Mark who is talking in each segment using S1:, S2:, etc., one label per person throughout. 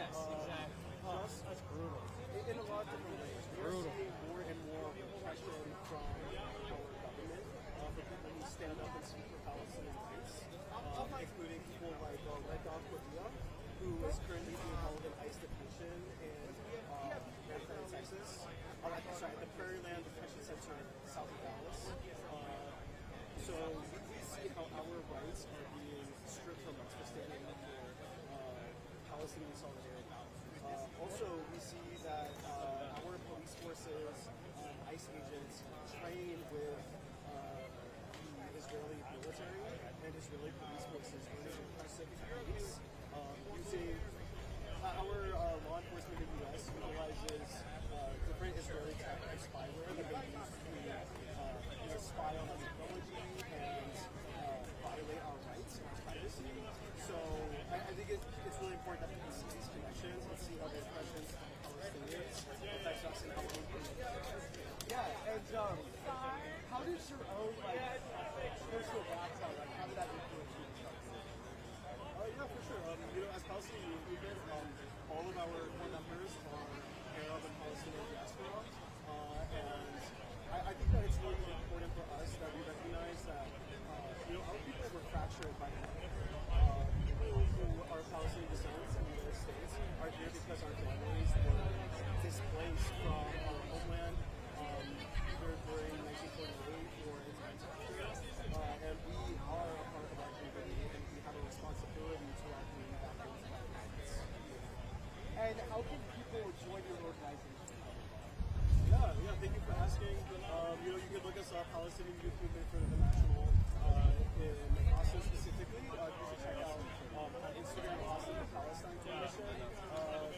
S1: That's brutal. In a lot of different ways. We're seeing more and more repression from our government for people who stand up and speak for Palestinian rights, including people like Redolph Correa, who is currently being held in ICE detention in Texas. The Prairieland Detention Center south of Dallas. So we see how our rights are being stripped from us for standing up for Palestinian solidarity. Also, we see that our police forces, ICE agents, train with the Israeli military and Israeli police forces in impressive techniques using our law enforcement in the U.S. utilizes different Israeli tech and spyware that they use to spy on our technology and violate our rights and our privacy. So I think it's really important that we can see these connections and see how their presence on Palestinians affects us and how we can.
S2: Yeah, and how does your own personal background, how did that influence you?
S1: Yeah, for sure. As Palestinian youth movement, all of our core members are Arab and Palestinian diaspora, and I think that it's really important for us that we recognize that our people were fractured by the war. People who are Palestinian descendants in the United States are here because our families were displaced from our homeland either during 1948 or in times after, and we are a part of our community, and we have a responsibility to our community back home.
S2: And how can people join your organization?
S1: Yeah, thank you for asking. You can look us up, Palestinian Youth Movement for the National in Austin specifically. You can check out on Instagram, Austin the Palestine Coalition.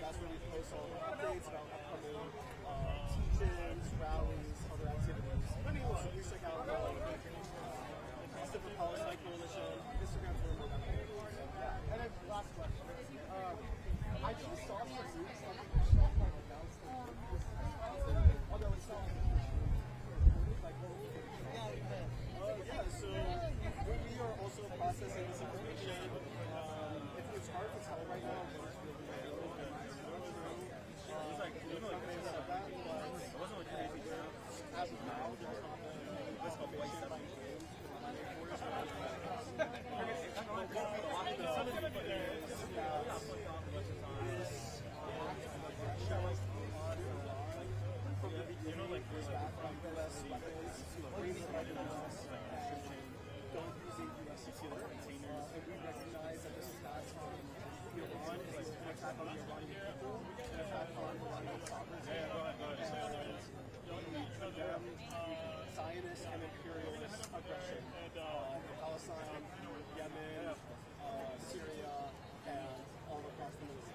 S1: That's where we post all the updates about upcoming teach-ins, rallies, other activities. Also, please check out Austin for Palestine Coalition, Instagram for more.
S2: Yeah, and then last question. I just saw some news announced although it's not
S1: so we are also processing this information. It's hard to tell right now what's really as of now, there's not this information by name. From the beginning, was back by U.S. weapons, don't use U.S. nuclear containers, and we recognize that this is not from Iran, it's an attack on the Iranian people, an attack on Iranian sovereignty, and we condemn Zionist and imperialist aggression in Palestine, Yemen, Syria, and all across the Middle East.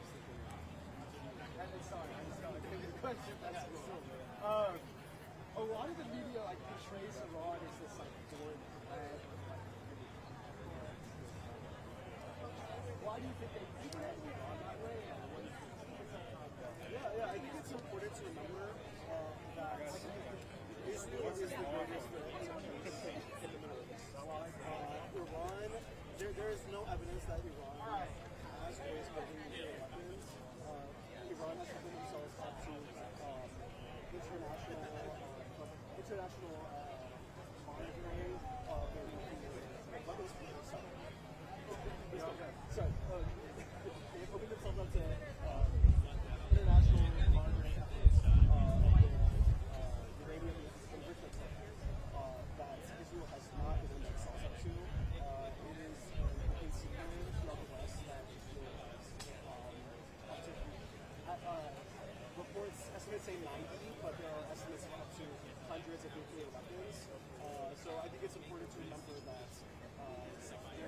S2: A lot of the media portrays Iran as this foreign threat. Why do you think they portray Iran that way?
S1: Yeah, I think it's important to remember that Israel is the greatest threat in the Middle East. Iran, there is no evidence that Iran has or is building nuclear weapons. Iran has opened themselves up to international monitoring of their nuclear weapons. Sorry, they've opened themselves up to international monitoring efforts of the uranium enrichment program that Israel has not opened themselves up to. It is an open secret throughout the West that Israel has up to reports, estimates say 90, but there are estimates up to hundreds of nuclear weapons. So I think it's important to remember that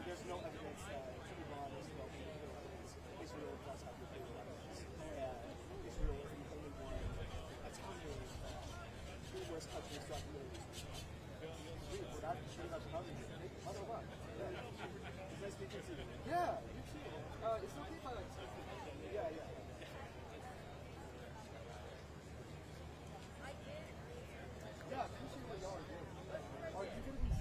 S1: there's no evidence that Iran is developing nuclear weapons. Israel does have nuclear weapons. And Israel is the only one that's hungry two worst countries throughout the Middle East. We're not sure about coverage. Is nice speaking to you.
S2: Yeah, you too. It's okay if I yeah. Yeah, appreciate what y'all are doing. Are you going to be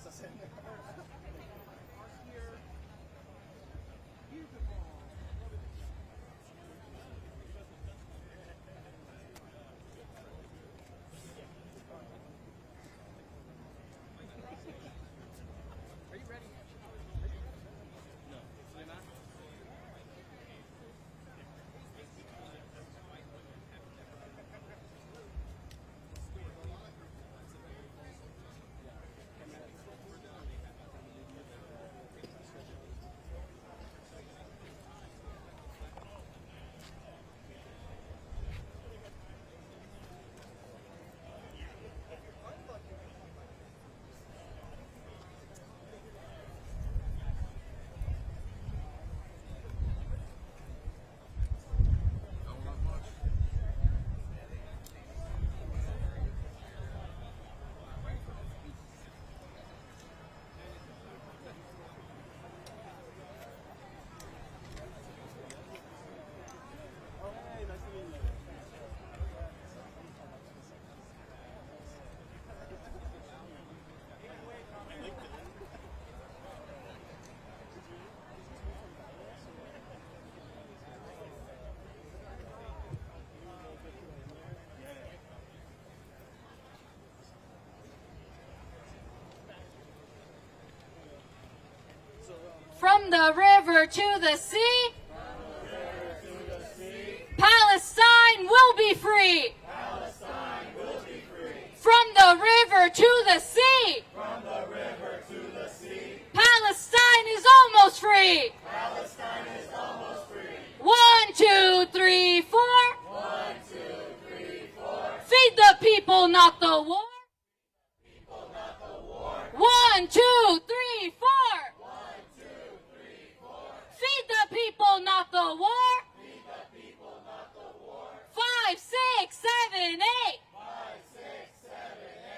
S2: brings us in.
S1: Are you ready? No. You're not?
S3: From the river to the sea, Palestine will be free.
S4: Palestine will be free.
S3: From the river to the sea,
S4: From the river to the sea,
S3: Palestine is almost free.
S4: Palestine is almost free.
S3: 1, 2, 3, 4.
S4: 1, 2, 3, 4.
S3: Feed the people, not the war.
S4: People, not the war.
S3: 1, 2, 3, 4.
S4: 1, 2, 3, 4.
S3: Feed the people, not the war.
S4: Feed the people, not the war.
S3: 5, 6, 7, 8.
S4: 5, 6, 7,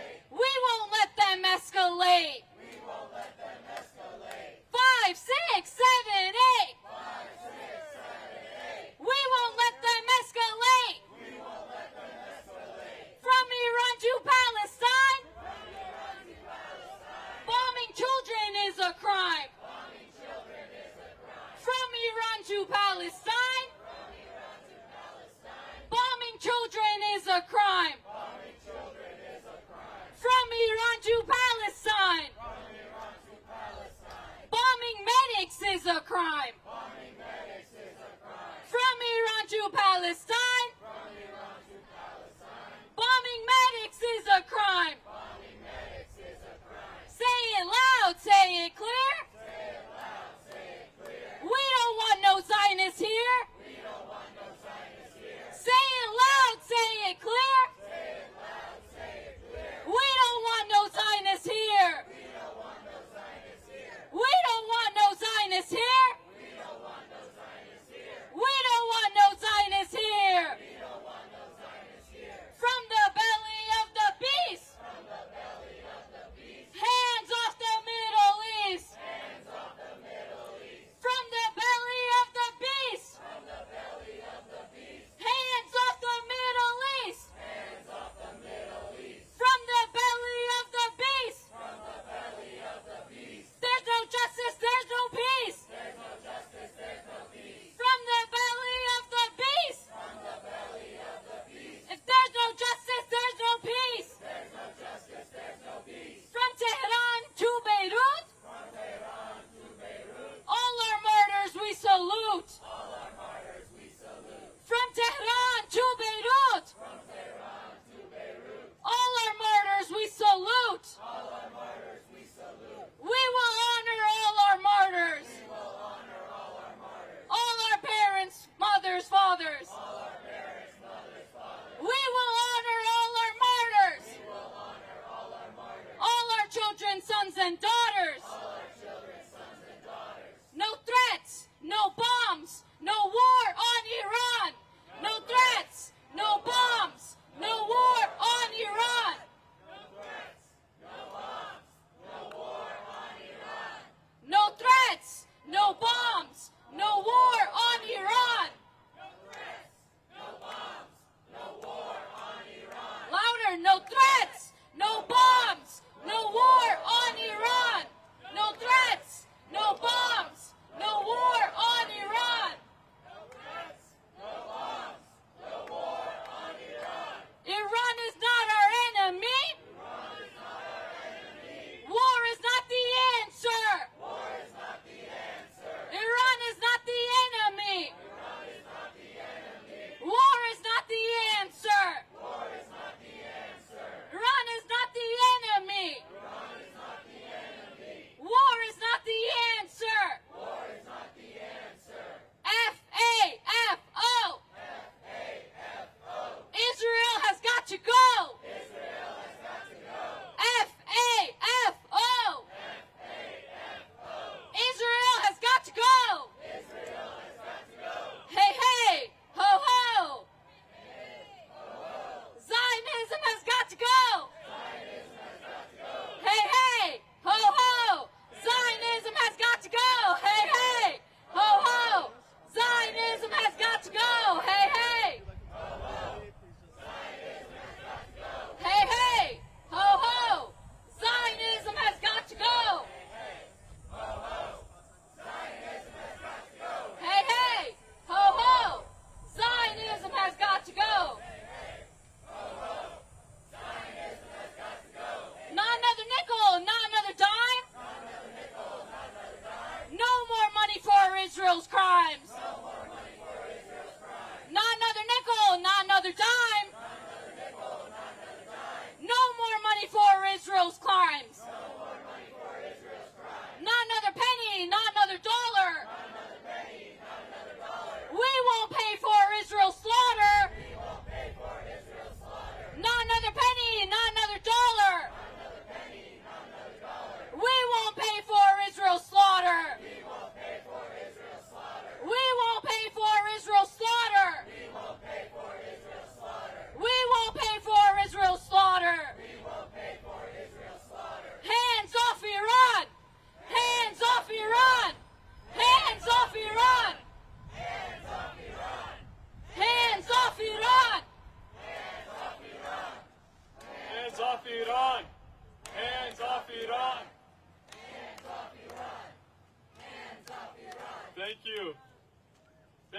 S4: 8.
S3: We won't let them escalate.
S4: We won't let them escalate.
S3: 5, 6, 7, 8.
S4: 5, 6, 7, 8.
S3: We won't let them escalate.
S4: We won't let them escalate.
S3: From Iran to Palestine,
S4: From Iran to Palestine,
S3: bombing children is a crime.
S4: bombing children is a crime.
S3: From Iran to Palestine,
S4: From Iran to Palestine,
S3: bombing children is a crime.
S4: bombing children is a crime.
S3: From Iran to Palestine,
S4: From Iran to Palestine,
S3: bombing medics is a crime.
S4: bombing medics is a crime.
S3: From Iran to Palestine,
S4: From Iran to Palestine,
S3: bombing medics is a crime.
S4: bombing medics is a crime.
S3: Say it loud, say it clear.
S4: Say it loud, say it clear.
S3: We don't want no Zionists here.
S4: We don't want no Zionists here.
S3: Say it loud, say it clear.
S4: Say it loud, say it clear.
S3: We don't want no Zionists here.
S4: We don't want no Zionists here.
S3: We don't want no Zionists here.
S4: We don't want no Zionists here.
S3: We don't want no Zionists here.
S4: We don't want no Zionists here.
S3: From the belly of the beast,
S4: From the belly of the beast,
S3: hands off the Middle East.
S4: hands off the Middle East.
S3: From the belly of the beast,
S4: From the belly of the beast,
S3: hands off the Middle East.
S4: hands off the Middle East.
S3: From the belly of the beast,
S4: From the belly of the beast,
S3: there's no justice, there's no peace.
S4: there's no justice, there's no peace.
S3: From the belly of the beast,
S4: From the belly of the beast,
S3: if there's no justice, there's no peace.
S4: there's no justice, there's no peace.
S3: From Tehran to Beirut,
S4: From Tehran to Beirut,
S3: all our martyrs we salute.
S4: all our martyrs we salute.
S3: From Tehran to Beirut,
S4: From Tehran to Beirut,
S3: all our martyrs we salute.
S4: all our martyrs we salute.
S3: We will honor all our martyrs.
S4: We will honor all our martyrs,
S3: All our parents, mothers, fathers.
S4: all our parents, mothers, fathers.
S3: We will honor all our martyrs.
S4: We will honor all our martyrs,
S3: All our children, sons and daughters.
S4: all our children, sons and daughters.
S3: No threats, no bombs,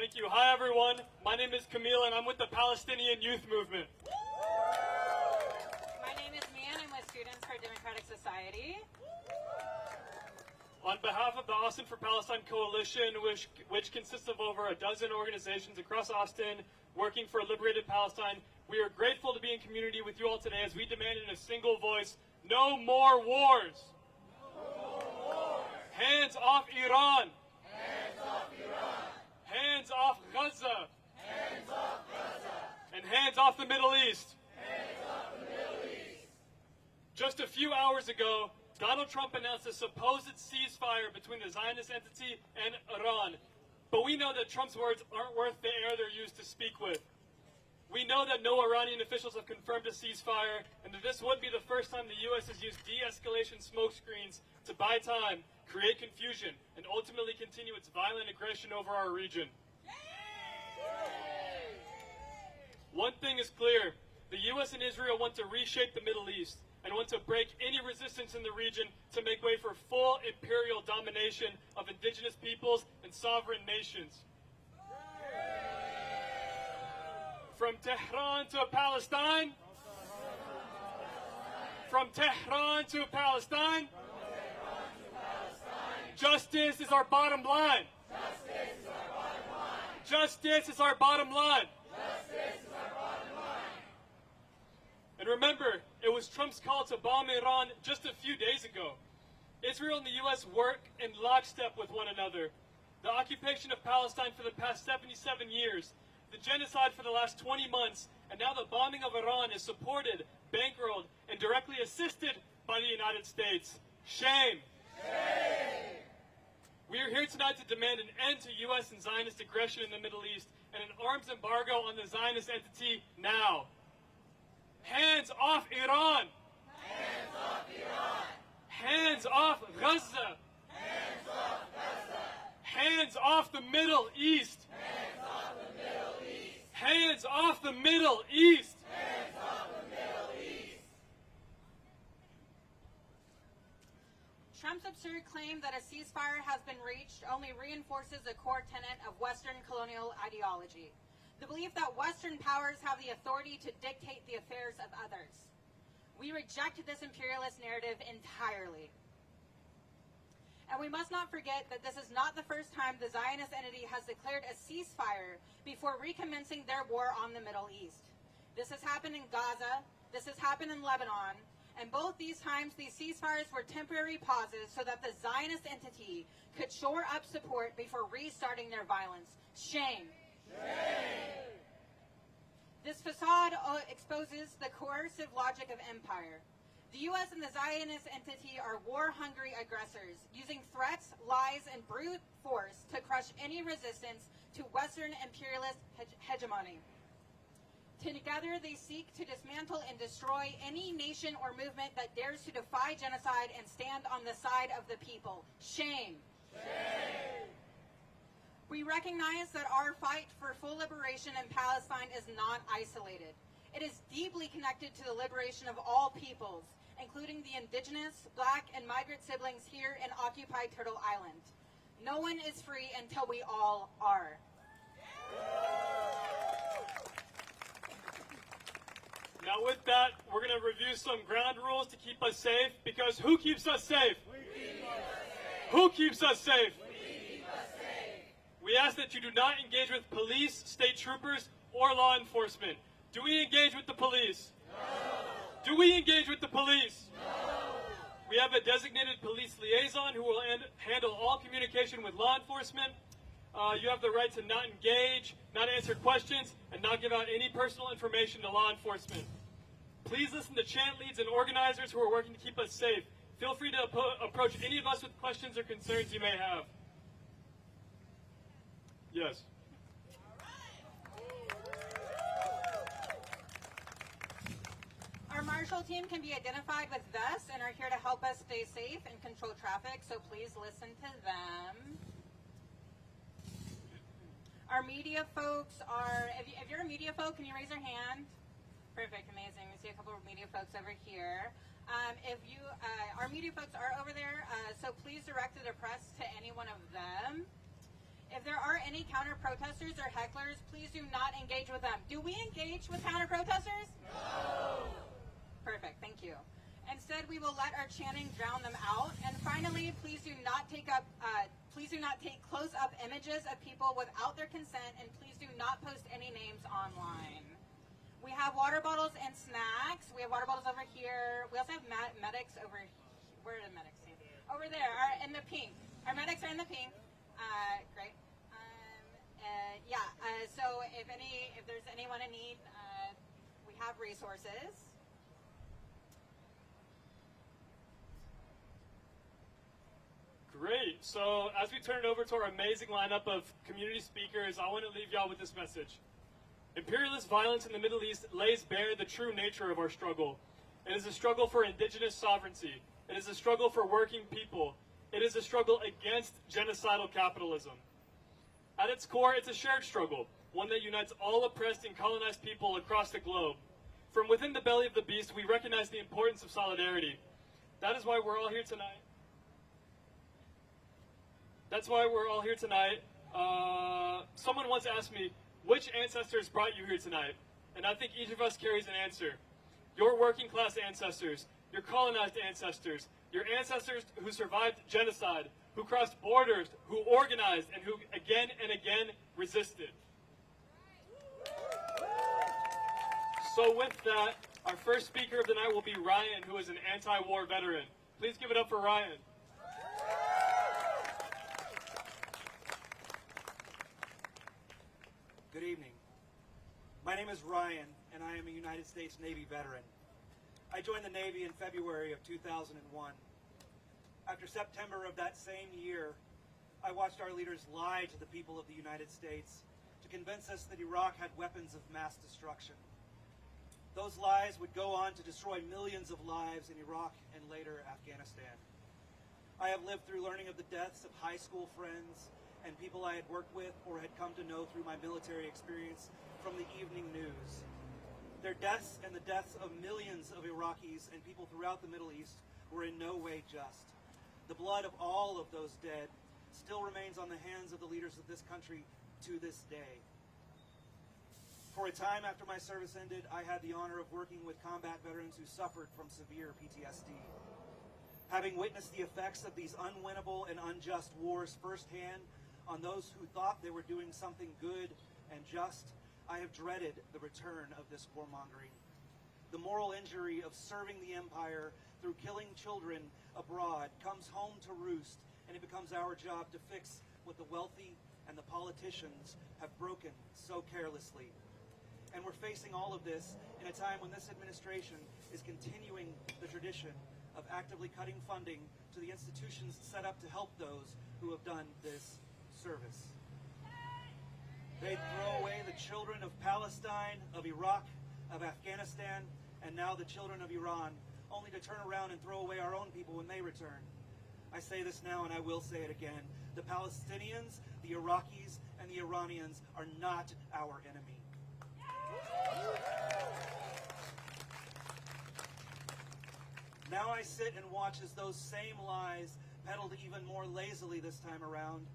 S5: Thank you. Hi, everyone. My name is Camille, and I'm with the Palestinian Youth Movement.
S6: My name is Mia, and I'm with Students for Democratic Society.
S5: On behalf of the Austin for Palestine Coalition, which consists of over a dozen organizations across Austin working for a liberated Palestine, we are grateful to be in community with you all today as we demand in a single voice, no more wars! No more. Hands off Iran!
S4: Hands off Iran!
S5: Hands off Gaza!
S4: Hands off Gaza!
S5: And hands off the Middle East!
S4: Hands off the Middle East!
S5: Just a few hours ago, Donald Trump announced a supposed ceasefire between the Zionist entity and Iran. But we know that Trump's words aren't worth the air they're used to speak with. We know that no Iranian officials have confirmed a ceasefire, and that this wouldn't be the first time the U.S. has used de-escalation smokescreens to buy time, create confusion, and ultimately continue its violent aggression over our region. One thing is clear. The U.S. and Israel want to reshape the Middle East and want to break any resistance in the region to make way for full imperial domination of indigenous peoples and sovereign nations. From Tehran to Palestine. From Tehran to Palestine. Justice is our bottom line. Justice is our bottom line. And remember, it was Trump's call to bomb Iran just a few days ago. Israel and the U.S. work in lockstep with one another. The occupation of Palestine for the past 77 years, the genocide for the last 20 months, and now the bombing of Iran is supported, bankrolled, and directly assisted by the United States. Shame! Shame! We are here tonight to demand an end to U.S. and Zionist aggression in the Middle East and an arms embargo on the Zionist entity now. Hands off Iran!
S4: Hands off Iran!
S5: Hands off Gaza!
S4: Hands off Gaza!
S5: Hands off the Middle East!
S4: Hands off the Middle East!
S5: Hands off the Middle East!
S4: Hands off the Middle East!
S6: Trump's absurd claim that a ceasefire has been reached only reinforces a core tenet of Western colonial ideology. The belief that Western powers have the authority to dictate the affairs of others. We reject this imperialist narrative entirely. And we must not forget that this is not the first time the Zionist entity has declared a ceasefire before recommencing their war on the Middle East. This has happened in Gaza, this has happened in Lebanon, and both these times these ceasefires were temporary pauses so that the Zionist entity could shore up support before restarting their violence. Shame. Shame. This facade exposes the coercive logic of empire. The U.S. and the Zionist entity are war-hungry aggressors, using threats, lies, and brute force to crush any resistance to Western imperialist hegemony. Together, they seek to dismantle and destroy any nation or movement that dares to defy genocide and stand on the side of the people. Shame. Shame. We recognize that our fight for full liberation in Palestine is not isolated. It is deeply connected to the liberation of all peoples, including the indigenous, black, and migrant siblings here in occupied Turtle Island. No one is free until we all are.
S5: Now with that, we're going to review some ground rules to keep us safe, because who keeps us safe? We keep us safe. Who keeps us safe?
S4: We keep us safe.
S5: We ask that you do not engage with police, state troopers, or law enforcement. Do we engage with the police? No. Do we engage with the police?
S4: No.
S5: We have a designated police liaison who will handle all communication with law enforcement. You have the right to not engage, not answer questions, and not give out any personal information to law enforcement. Please listen to chant leads and organizers who are working to keep us safe. Feel free to approach any of us with questions or concerns you may have. Yes.
S6: Our marshal team can be identified with vests and are here to help us stay safe and control traffic, so please listen to them. Our media folks are, if you're a media folk, can you raise your hand? Perfect, amazing. We see a couple of media folks over here. Our media folks are over there, so please direct the press to any one of them. If there are any counter-protesters or hecklers, please do not engage with them. Do we engage with counter-protesters? No! Perfect, thank you. Instead, we will let our chanting drown them out. And finally, please do not take close-up images of people without their consent, and please do not post any names online. We have water bottles and snacks. We have water bottles over here. We also have medics over here. Where are the medics? Over there, in the pink. Our medics are in the pink. Great. So if there's anyone in need, we have resources.
S5: Great. So as we turn it over to our amazing lineup of community speakers, I want to leave y'all with this message. Imperialist violence in the Middle East lays bare the true nature of our struggle. It is a struggle for indigenous sovereignty. It is a struggle for working people. It is a struggle against genocidal capitalism. At its core, it's a shared struggle, one that unites all oppressed and colonized people across the globe. From within the belly of the beast, we recognize the importance of solidarity. That is why we're all here tonight. Someone once asked me, which ancestors brought you here tonight? And I think each of us carries an answer. Your working class ancestors, your colonized ancestors, your ancestors who survived genocide, who crossed borders, who organized, and who again and again resisted. So with that, our first speaker of the night will be Ryan, who is an anti-war veteran. Please give it up for Ryan.
S7: Good evening. My name is Ryan, and I am a United States Navy veteran. I joined the Navy in February of 2001. After September of that same year, I watched our leaders lie to the people of the United States to convince us that Iraq had weapons of mass destruction. Those lies would go on to destroy millions of lives in Iraq and later Afghanistan. I have lived through learning of the deaths of high school friends and people I had worked with or had come to know through my military experience from the evening news. Their deaths and the deaths of millions of Iraqis and people throughout the Middle East were in no way just. The blood of all of those dead still remains on the hands of the leaders of this country to this day. For a time after my service ended, I had the honor of working with combat veterans who suffered from severe PTSD. Having witnessed the effects of these unwinnable and unjust wars firsthand on those who thought they were doing something good and just, I have dreaded the return of this warmongering. The moral injury of serving the empire through killing children abroad comes home to roost, and it becomes our job to fix what the wealthy and the politicians have broken so carelessly. And we're facing all of this in a time when this administration is continuing the tradition of actively cutting funding to the institutions set up to help those who have done this service. They throw away the children of Palestine, of Iraq, of Afghanistan, and now the children of Iran, only to turn around and throw away our own people when they return. I say this now and I will say it again. The Palestinians, the Iraqis, and the Iranians are not our enemy. Now I sit and watch as those same lies, peddled even more lazily this time around,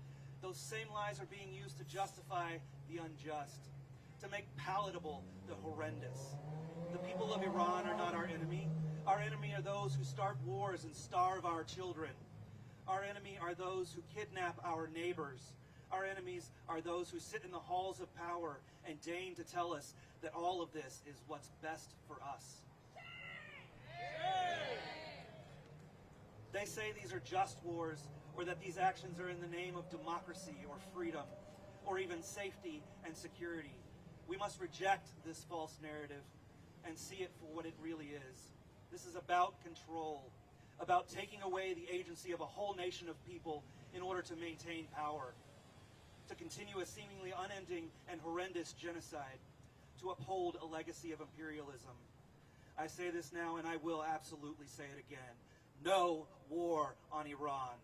S7: those same lies are being used to justify the unjust, to make palatable the horrendous. The people of Iran are not our enemy. Our enemy are those who start wars and starve our children. Our enemy are those who kidnap our neighbors. Our enemies are those who sit in the halls of power and deign to tell us that all of this is what's best for us. They say these are just wars, or that these actions are in the name of democracy or freedom, or even safety and security. We must reject this false narrative and see it for what it really is. This is about control, about taking away the agency of a whole nation of people in order to maintain power, to continue a seemingly unending and horrendous genocide, to uphold a legacy of imperialism. I say this now and I will absolutely say it again. No war on Iran.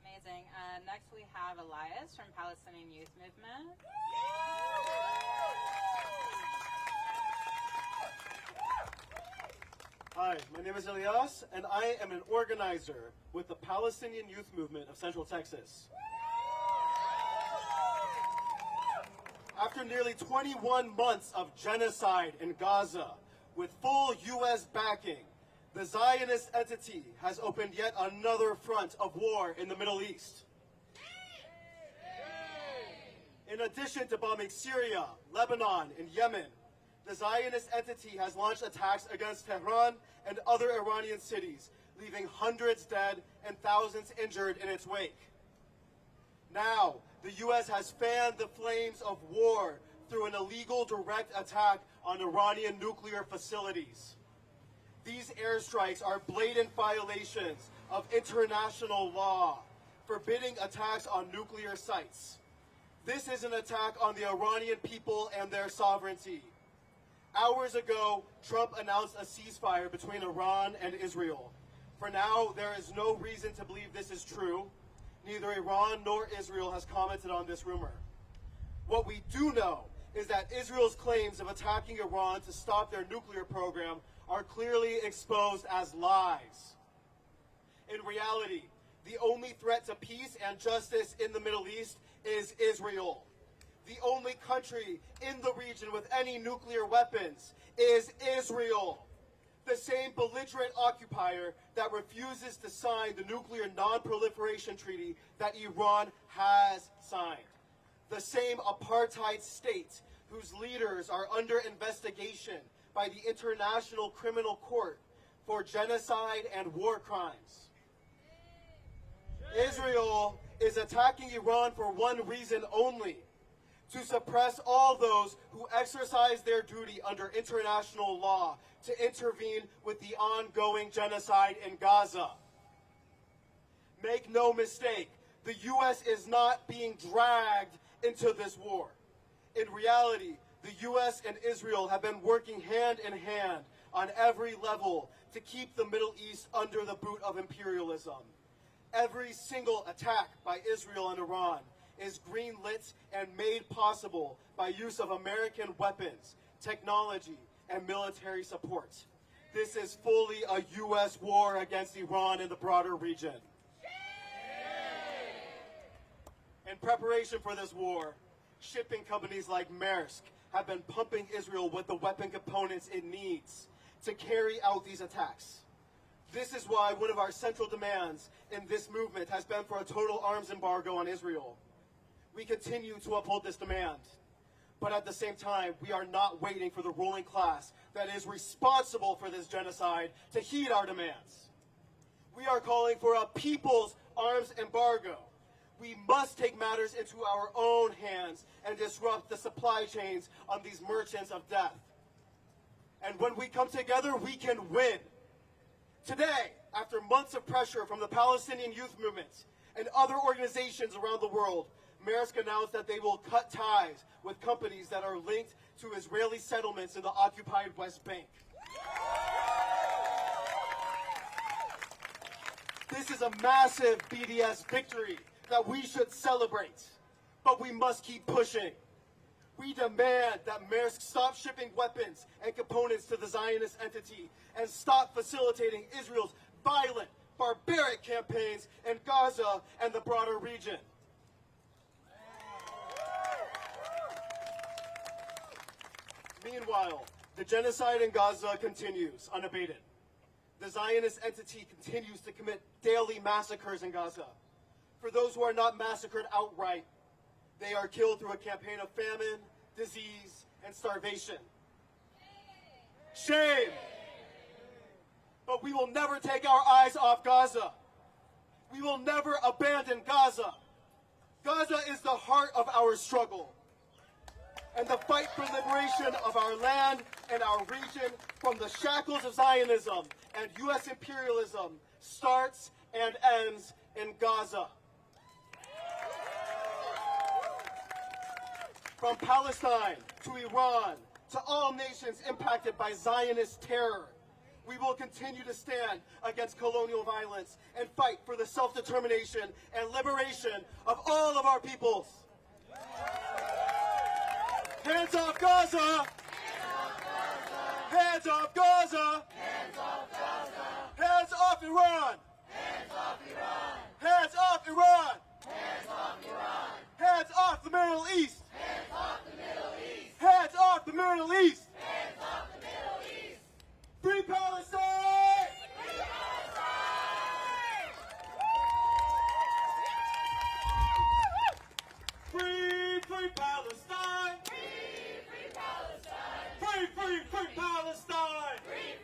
S6: Amazing. Next we have Elias from Palestinian Youth Movement.
S1: Hi, my name is Elias, and I am an organizer with the Palestinian Youth Movement of Central Texas. After nearly 21 months of genocide in Gaza, with full U.S. backing, the Zionist entity has opened yet another front of war in the Middle East. In addition to bombing Syria, Lebanon, and Yemen, the Zionist entity has launched attacks against Tehran and other Iranian cities, leaving hundreds dead and thousands injured in its wake. Now, the U.S. has fanned the flames of war through an illegal direct attack on Iranian nuclear facilities. These airstrikes are blatant violations of international law, forbidding attacks on nuclear sites. This is an attack on the Iranian people and their sovereignty. Hours ago, Trump announced a ceasefire between Iran and Israel. For now, there is no reason to believe this is true. Neither Iran nor Israel has commented on this rumor. What we do know is that Israel's claims of attacking Iran to stop their nuclear program are clearly exposed as lies. In reality, the only threat to peace and justice in the Middle East is Israel. The only country in the region with any nuclear weapons is Israel. The same belligerent occupier that refuses to sign the nuclear non-proliferation treaty that Iran has signed. The same apartheid state whose leaders are under investigation by the International Criminal Court for genocide and war crimes. Israel is attacking Iran for one reason only: to suppress all those who exercise their duty under international law to intervene with the ongoing genocide in Gaza. Make no mistake, the U.S. is not being dragged into this war. In reality, the U.S. and Israel have been working hand in hand on every level to keep the Middle East under the boot of imperialism. Every single attack by Israel and Iran is greenlit and made possible by use of American weapons, technology, and military support. This is fully a U.S. war against Iran and the broader region. In preparation for this war, shipping companies like Maersk have been pumping Israel with the weapon components it needs to carry out these attacks. This is why one of our central demands in this movement has been for a total arms embargo on Israel. We continue to uphold this demand, but at the same time, we are not waiting for the ruling class that is responsible for this genocide to heed our demands. We are calling for a people's arms embargo. We must take matters into our own hands and disrupt the supply chains on these merchants of death. And when we come together, we can win. Today, after months of pressure from the Palestinian Youth Movement and other organizations around the world, Maersk announced that they will cut ties with companies that are linked to Israeli settlements in the occupied West Bank. This is a massive BDS victory that we should celebrate, but we must keep pushing. We demand that Maersk stop shipping weapons and components to the Zionist entity and stop facilitating Israel's violent, barbaric campaigns in Gaza and the broader region. Meanwhile, the genocide in Gaza continues unabated. The Zionist entity continues to commit daily massacres in Gaza. For those who are not massacred outright, they are killed through a campaign of famine, disease, and starvation. Shame! But we will never take our eyes off Gaza. We will never abandon Gaza. Gaza is the heart of our struggle. And the fight for liberation of our land and our region from the shackles of Zionism and U.S. imperialism starts and ends in Gaza. From Palestine to Iran to all nations impacted by Zionist terror, we will continue to stand against colonial violence and fight for the self-determination and liberation of all of our peoples. Hands off Gaza! Hands off Gaza! Hands off Gaza!
S2: off Iran!
S4: Hands off Iran!
S2: Hands off Iran!
S4: Hands off Iran!
S2: Hands off the Middle East!
S4: Hands off the Middle East!
S2: Hands off the Middle East!
S4: Hands off the Middle East!
S2: Free Palestine!
S4: Free Palestine!
S2: Free, free Palestine!
S4: Free Palestine!
S2: Free, free, free Palestine!
S4: Free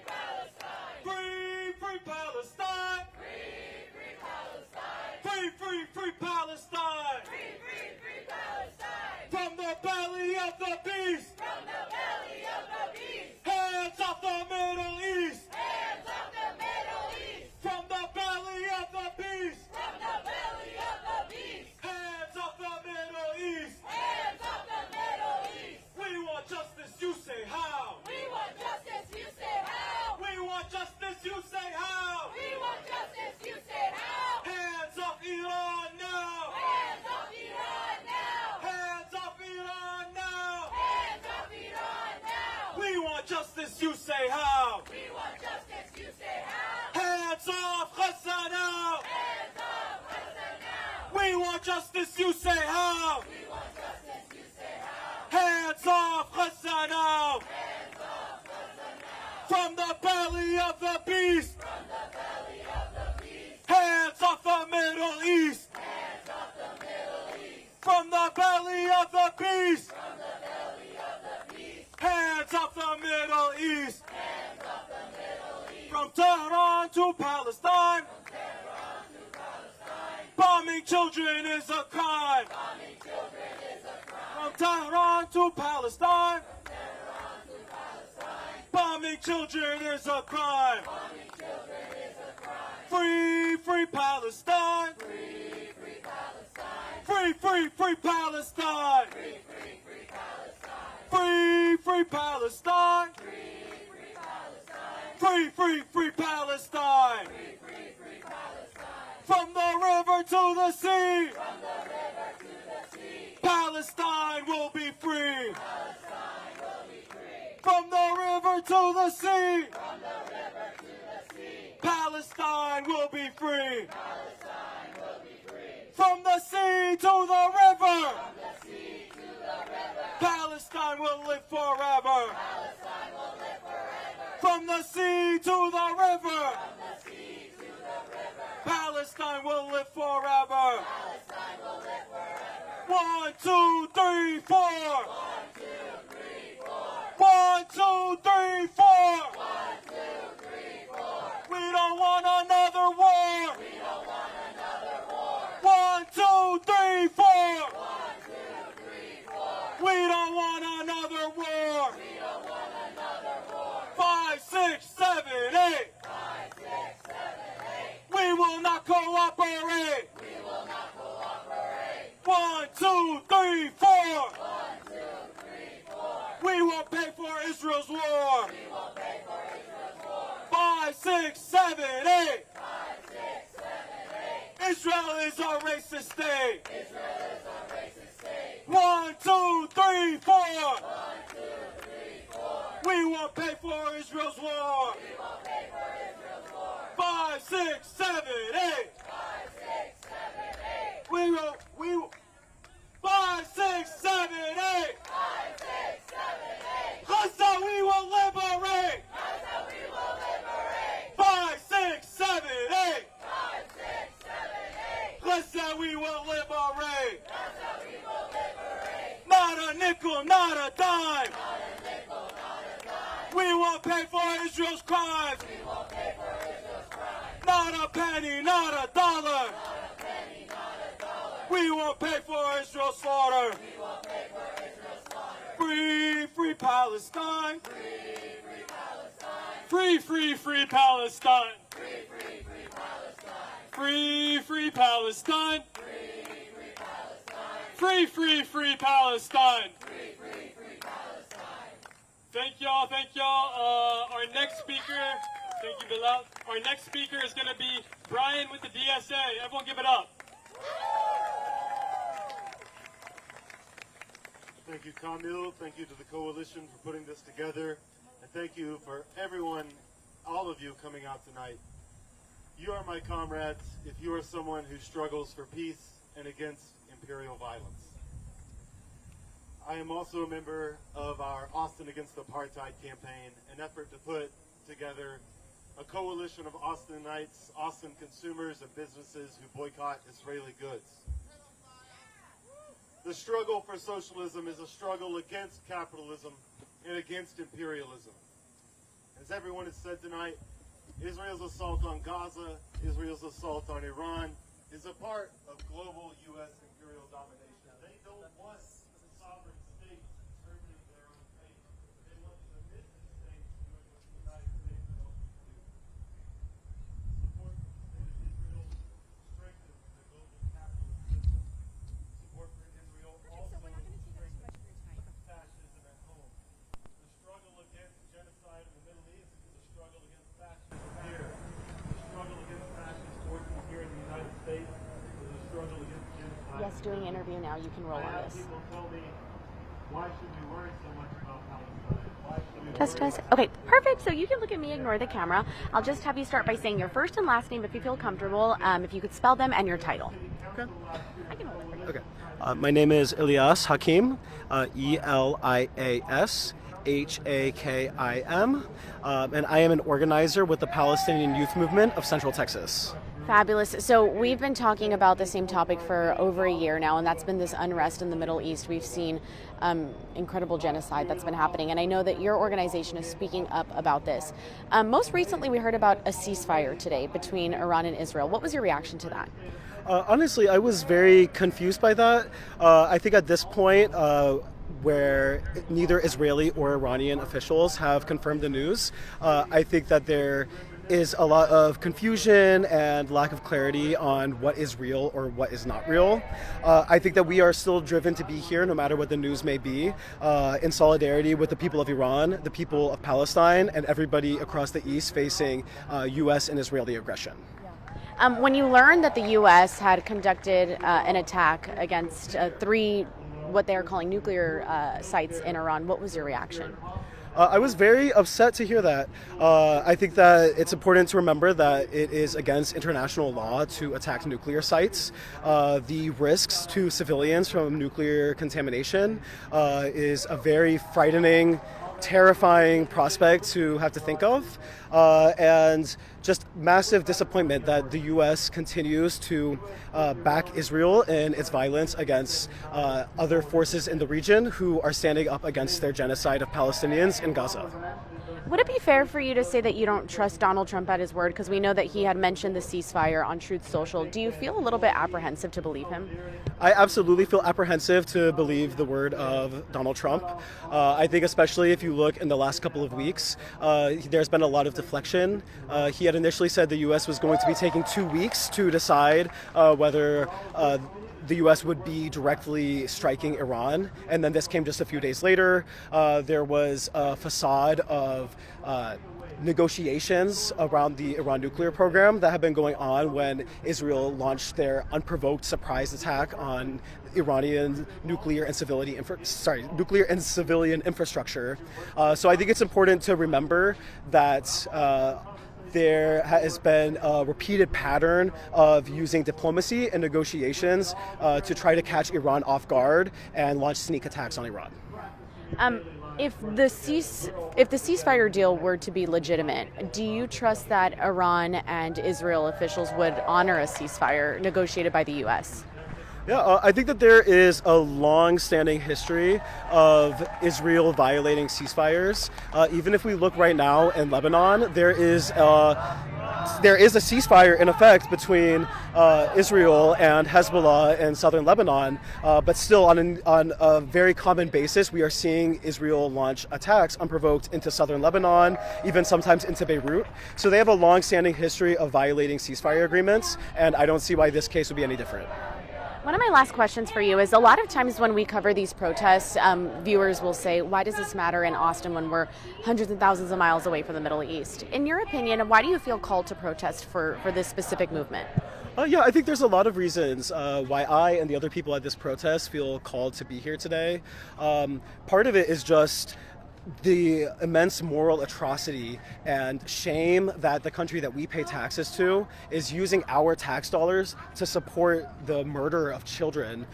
S4: Palestine!
S2: Free, free Palestine!
S4: Free Palestine!
S2: Free, free, free Palestine!
S4: Free Palestine!
S2: From the belly of the beast!
S4: From the belly of the beast!
S2: Hands off the Middle East!
S4: Hands off the Middle East!
S2: From the belly of the beast!
S4: From the belly of the beast!
S2: Hands off the Middle East!
S4: Hands off the Middle East!
S2: We want justice, you say how?
S4: We want justice, you say how?
S2: We want justice, you say how?
S4: We want justice, you say how?
S2: Hands off Iran now!
S4: Hands off Iran now!
S2: Hands off Iran now!
S4: Hands off Iran now!
S2: We want justice, you say how?
S4: We want justice, you say how?
S2: Hands off Gaza now!
S4: Hands off Gaza now!
S2: We want justice, you say how?
S4: We want justice, you say how?
S2: Hands off Gaza now!
S4: Hands off Gaza now!
S2: From the belly of the beast!
S4: From the belly of the beast!
S2: Hands off the Middle East!
S4: Hands off the Middle East!
S2: From the belly of the beast!
S4: From the belly of the beast!
S2: Hands off the Middle East!
S4: Hands off the Middle East!
S2: From Tehran to Palestine!
S4: Tehran to Palestine!
S2: Bombing children is a crime!
S4: Bombing children is a crime!
S2: From Tehran to Palestine!
S4: Tehran to Palestine!
S2: Bombing children is a crime!
S4: Bombing children is a crime!
S2: Free, free Palestine!
S4: Free Palestine!
S2: Free, free, free Palestine!
S4: Free Palestine!
S2: Free, free Palestine!
S4: Free Palestine!
S2: Free, free, free Palestine!
S4: Free Palestine!
S2: From the river to the sea!
S4: From the river to the sea!
S2: Palestine will be free!
S4: Palestine will be free!
S2: From the river to the sea!
S4: From the river to the sea!
S2: Palestine will be free!
S4: Palestine will be free!
S2: From the sea to the river!
S4: From the sea to the river!
S2: Palestine will live forever!
S4: Palestine will live forever!
S2: From the sea to the river!
S4: From the sea to the river!
S2: Palestine will live forever!
S4: Palestine will live forever!
S2: 1, 2, 3, 4!
S4: 1, 2, 3, 4!
S2: 1, 2, 3, 4!
S4: 1, 2, 3, 4!
S2: We don't want another war!
S4: We don't want another war!
S2: 1, 2, 3, 4!
S4: 1, 2, 3, 4!
S2: We don't want another war!
S4: We don't want another war!
S2: 5, 6, 7, 8!
S4: 5, 6, 7, 8!
S2: We will not cooperate!
S4: We will not cooperate!
S2: 1, 2, 3, 4!
S4: 1, 2, 3, 4!
S2: We won't pay for Israel's war!
S4: We will pay for Israel's war!
S2: 5, 6, 7, 8!
S4: 5, 6, 7, 8!
S2: Israel is a racist state!
S4: Israel is a racist state!
S2: 1, 2, 3, 4!
S4: 1, 2, 3, 4!
S2: We won't pay for Israel's war!
S4: We will pay for Israel's war!
S2: 5, 6, 7, 8!
S4: 5, 6, 7, 8!
S2: We will, 5, 6, 7, 8!
S4: 5, 6, 7, 8!
S2: Gaza, we will liberate!
S4: Gaza, we will liberate!
S2: 5, 6, 7, 8!
S4: 5, 6, 7, 8!
S2: Gaza, we will liberate!
S4: Gaza, we will liberate!
S2: Not a nickel, not a dime!
S4: Not a nickel, not a dime!
S2: We won't pay for Israel's crimes!
S4: We won't pay for Israel's crimes!
S2: Not a penny, not a dollar!
S4: Not a penny, not a dollar!
S2: We won't pay for Israel's slaughter!
S4: We won't pay for Israel's slaughter!
S2: Free, free Palestine!
S4: Free Palestine!
S5: Free, free, free Palestine!
S4: Free Palestine!
S5: Free, free Palestine!
S4: Free Palestine!
S5: Free, free, free Palestine!
S4: Free Palestine!
S5: Thank y'all, thank y'all. Our next speaker, thank you, Bilal. Our next speaker is going to be Brian with the DSA. Everyone give it up.
S8: Thank you, Kamil. Thank you to the coalition for putting this together. And thank you for everyone, all of you coming out tonight. You are my comrades if you are someone who struggles for peace and against imperial violence. I am also a member of our Austin Against Apartheid campaign, an effort to put together a coalition of Austinites, Austin consumers and businesses who boycott Israeli goods. The struggle for socialism is a struggle against capitalism and against imperialism. As everyone has said tonight, Israel's assault on Gaza, Israel's assault on Iran, is a part of global U.S. imperial domination. They don't want the sovereign states determining their own fate. They want the business states doing what the United States wants to do. Support for the state of Israel strengthens the global capitalist system. Support for Israel also strengthens fascism at home. The struggle against genocide in the Middle East is a struggle against fascism here. The struggle against fascist forces here in the United States is a struggle against genocide.
S9: Yes, doing an interview now. You can roll on this.
S8: People tell me, why should we worry so much about Palestine? Why should we
S9: Test,
S8: worry
S9: test. Okay, perfect. So you can look at me, ignore the camera. I'll just have you start by saying your first and last name if you feel comfortable. If you could spell them and your title.
S1: Okay.
S9: I can hold it for you.
S1: Okay. My name is Ilyas Hakim, Elias Hakim, and I am an organizer with the Palestinian Youth Movement of Central Texas.
S9: Fabulous. So we've been talking about the same topic for over a year now, and that's been this unrest in the Middle East. We've seen incredible genocide that's been happening, and I know that your organization is speaking up about this. Most recently, we heard about a ceasefire today between Iran and Israel. What was your reaction to that?
S1: Honestly, I was very confused by that. I think at this point, where neither Israeli or Iranian officials have confirmed the news, I think that there is a lot of confusion and lack of clarity on what is real or what is not real. I think that we are still driven to be here no matter what the news may be, in solidarity with the people of Iran, the people of Palestine, and everybody across the East facing U.S. and Israeli aggression.
S9: When you learned that the U.S. had conducted an attack against three, what they are calling nuclear sites in Iran, what was your reaction?
S1: I was very upset to hear that. I think that it's important to remember that it is against international law to attack nuclear sites. The risks to civilians from nuclear contamination is a very frightening, terrifying prospect to have to think of, and just massive disappointment that the U.S. continues to back Israel in its violence against other forces in the region who are standing up against their genocide of Palestinians in Gaza.
S9: Would it be fair for you to say that you don't trust Donald Trump at his word? Because we know that he had mentioned the ceasefire on Truth Social. Do you feel a little bit apprehensive to believe him?
S1: I absolutely feel apprehensive to believe the word of Donald Trump. I think especially if you look in the last couple of weeks, there's been a lot of deflection. He had initially said the U.S. was going to be taking 2 weeks to decide whether the U.S. would be directly striking Iran, and then this came just a few days later. There was a facade of negotiations around the Iran nuclear program that have been going on when Israel launched their unprovoked surprise attack on Iranian nuclear and civilian infrastructure. So I think it's important to remember that there has been a repeated pattern of using diplomacy and negotiations to try to catch Iran off guard and launch sneak attacks on Iran.
S9: If the ceasefire deal were to be legitimate, do you trust that Iran and Israel officials would honor a ceasefire negotiated by the U.S.?
S1: Yeah, I think that there is a long-standing history of Israel violating ceasefires. Even if we look right now in Lebanon, there is a ceasefire in effect between Israel and Hezbollah in southern Lebanon, but still on a very common basis, we are seeing Israel launch attacks unprovoked into southern Lebanon, even sometimes into Beirut. So they have a long-standing history of violating ceasefire agreements, and I don't see why this case would be any different.
S9: One of my last questions for you is, a lot of times when we cover these protests, viewers will say, why does this matter in Austin when we're hundreds and thousands of miles away from the Middle East? In your opinion, why do you feel called to protest for this specific movement?
S1: Yeah, I think there's a lot of reasons why I and the other people at this protest feel called to be here today. Part of it is just the immense moral atrocity and shame that the country that we pay taxes to is using our tax dollars to support the murder of children,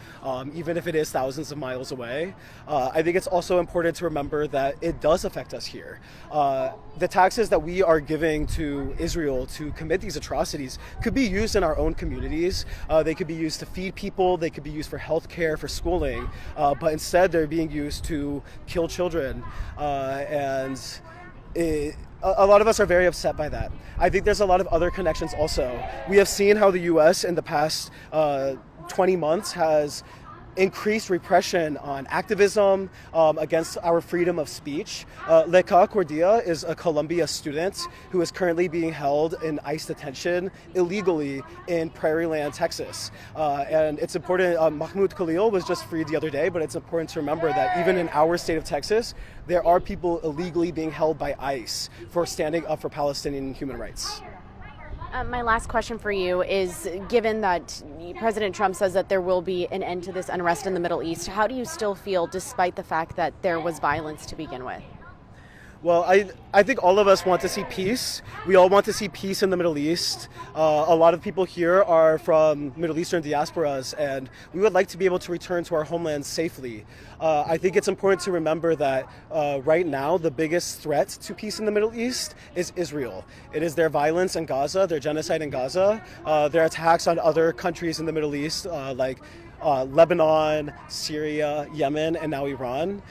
S1: even if it is thousands of miles away. I think it's also important to remember that it does affect us here. The taxes that we are giving to Israel to commit these atrocities could be used in our own communities. They could be used to feed people, they could be used for health care, for schooling, but instead they're being used to kill children. A lot of us are very upset by that. I think there's a lot of other connections also. We have seen how the U.S. in the past 20 months has increased repression on activism against our freedom of speech. Leka Cordia is a Columbia student who is currently being held in ICE detention illegally in Prairie Land, Texas. And it's important, Mahmoud Khalil was just freed the other day, but it's important to remember that even in our state of Texas, there are people illegally being held by ICE for standing up for Palestinian human rights.
S9: My last question for you is, given that President Trump says that there will be an end to this unrest in the Middle East, how do you still feel despite the fact that there was violence to begin with?
S1: Well, I think all of us want to see peace. We all want to see peace in the Middle East. A lot of people here are from Middle Eastern diasporas, and we would like to be able to return to our homeland safely. I think it's important to remember that right now the biggest threat to peace in the Middle East is Israel. It is their violence in Gaza, their genocide in Gaza, their attacks on other countries in the Middle East like Lebanon, Syria, Yemen, and now Iran.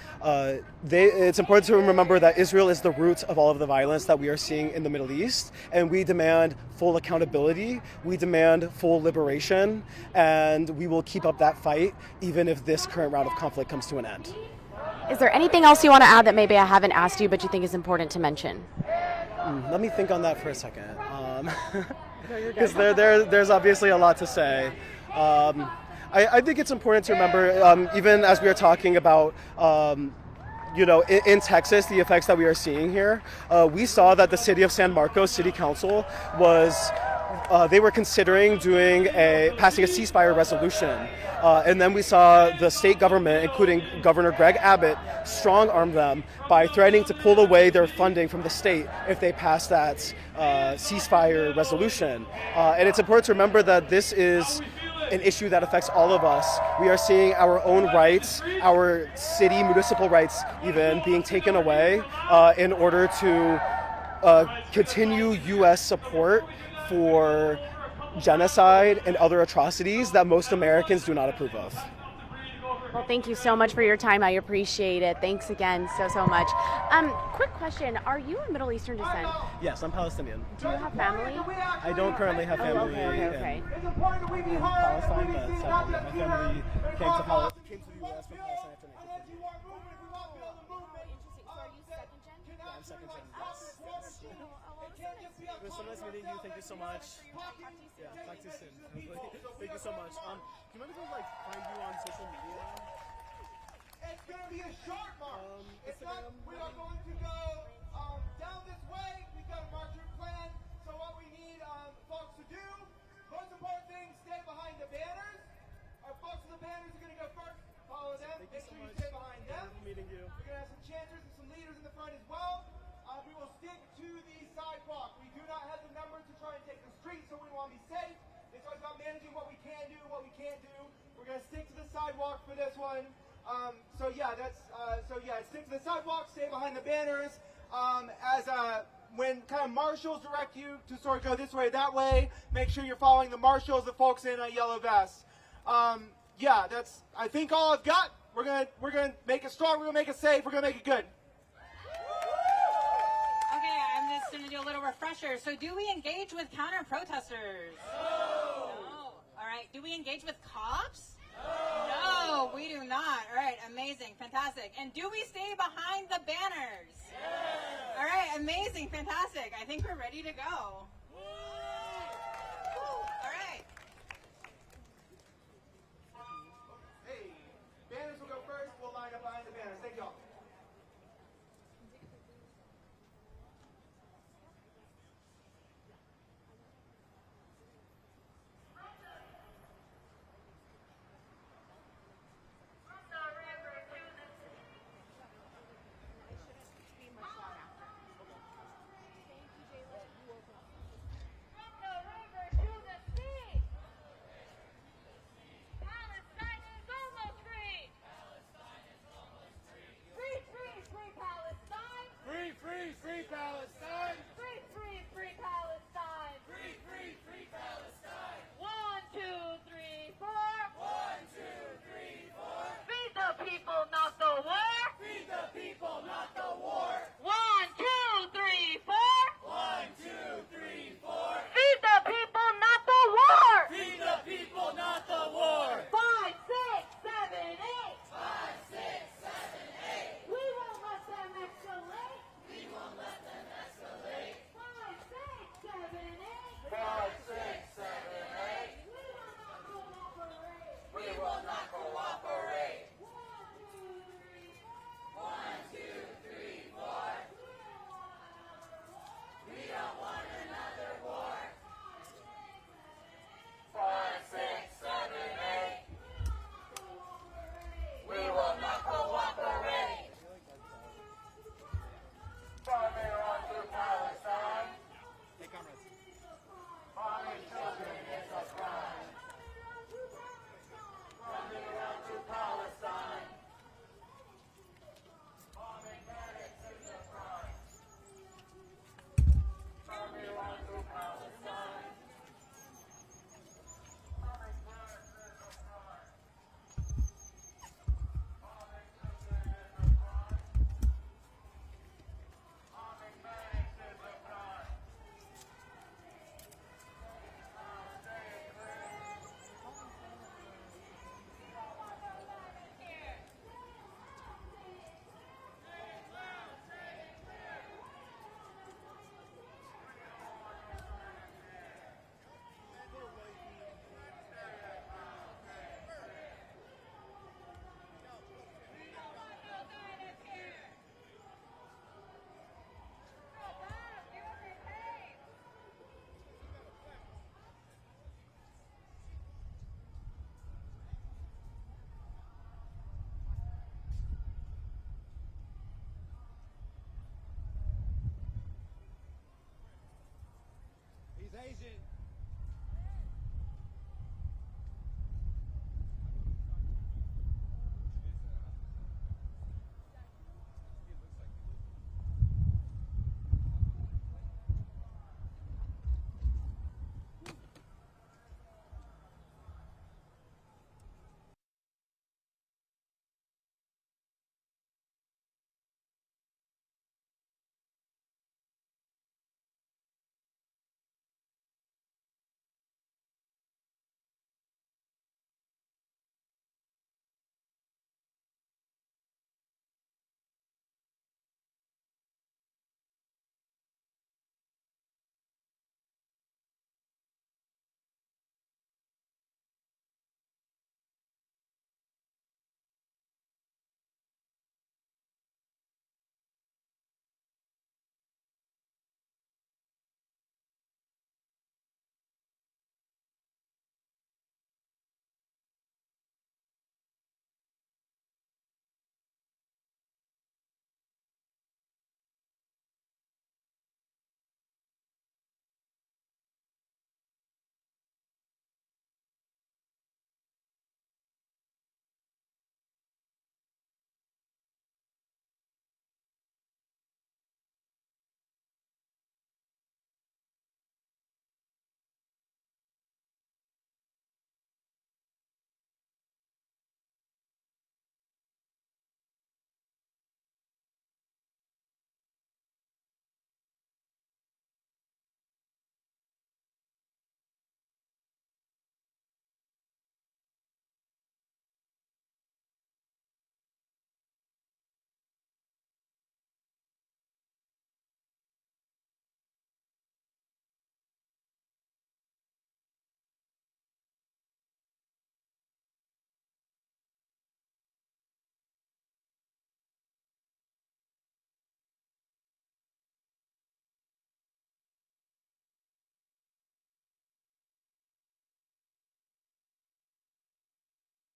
S1: It's important to remember that Israel is the root of all of the violence that we are seeing in the Middle East, and we demand full accountability, we demand full liberation, and we will keep up that fight even if this current round of conflict comes to an end.
S9: Is there anything else you want to add that maybe I haven't asked you but you think is important to mention?
S1: Let me think on that for a second, because there's obviously a lot to say. I think it's important to remember, even as we are talking about, in Texas, the effects that we are seeing here, we saw that the city of San Marcos City Council they were considering passing a ceasefire resolution. And then we saw the state government, including Governor Greg Abbott, strong-arm them by threatening to pull away their funding from the state if they pass that ceasefire resolution. And it's important to remember that this is an issue that affects all of us. We are seeing our own rights, our city municipal rights even, being taken away in order to continue U.S. support for genocide and other atrocities that most Americans do not approve of.
S9: Well, thank you so much for your time. I appreciate it. Thanks again so much. Quick question. Are you of Middle Eastern descent?
S1: Yes, I'm Palestinian.
S9: Do you have family?
S1: I don't currently have family
S9: Okay.
S1: in Palestine, but my family came to the U.S. from Palestine after 1950. I'm second gen, yes. It was so nice meeting you. Thank you so much. Yeah, talk to you soon. Thank you so much. Do you mind if I find you on social media?
S2: It's going to be a short march. We are going to go down this way. We've got a marching plan. So what we need folks to do, most important thing, stay behind the banners. Our folks with the banners are going to go first. Follow them. Make sure you stay behind them.
S1: Meeting you.
S2: We're going to have some chanters and some leaders in the front as well. We will stick to the sidewalk. We do not have the numbers to try and take the street, so we want to be safe. It's always about managing what we can do, what we can't do. We're going to stick to the sidewalk for this one. Stick to the sidewalk, stay behind the banners. When kind of marshals direct you to sort of go this way or that way, make sure you're following the marshals, the folks in yellow vests. That's I think all I've got. We're gonna make it strong. We're gonna make it safe. We're gonna make it good.
S6: Okay, I'm just gonna do a little refresher. So, do we engage with counter protesters? No. All right. Do we engage with cops? No, we do not. All right, amazing, fantastic. And do we stay behind the banners? All right, amazing, fantastic. I think we're ready to go.